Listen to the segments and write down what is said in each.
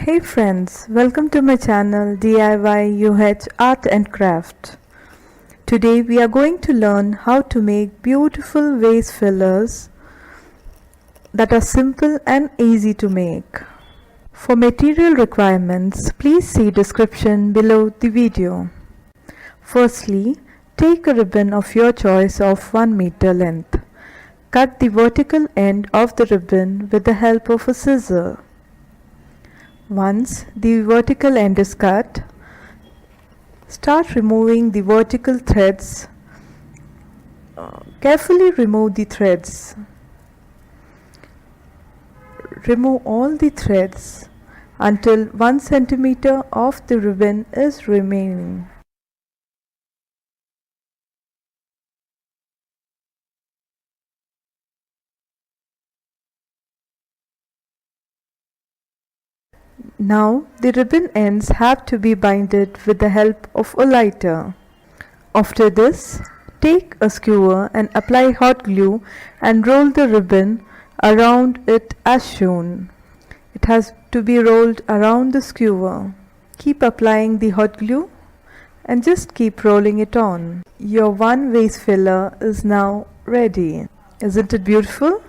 Hey friends, welcome to my channel DIY Art and Craft. Today we are going to learn how to make beautiful vase fillers that are simple and easy to make. For material requirements, please see description below the video. Firstly, take a ribbon of your choice of 1 meter length. Cut the vertical end of the ribbon with the help of a scissor. Once the vertical end is cut, start removing the vertical threads. Carefully remove the threads. Remove all the threads until 1 centimeter of the ribbon is remaining. Now the ribbon ends have to be binded with the help of a lighter. After this, take a skewer and apply hot glue and roll the ribbon around it as shown. It has to be rolled around the skewer. Keep applying the hot glue and just keep rolling it on. Your one vase filler is now ready. Isn't it beautiful?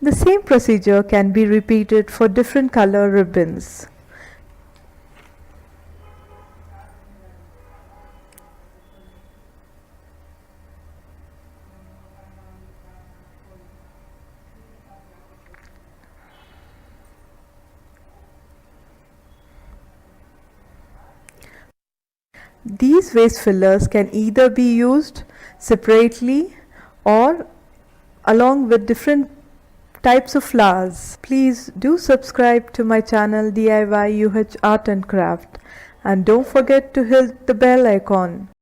The same procedure can be repeated for different color ribbons. These vase fillers can either be used separately or along with different types of flowers. Please do subscribe to my channel DIY Art and Craft and don't forget to hit the bell icon.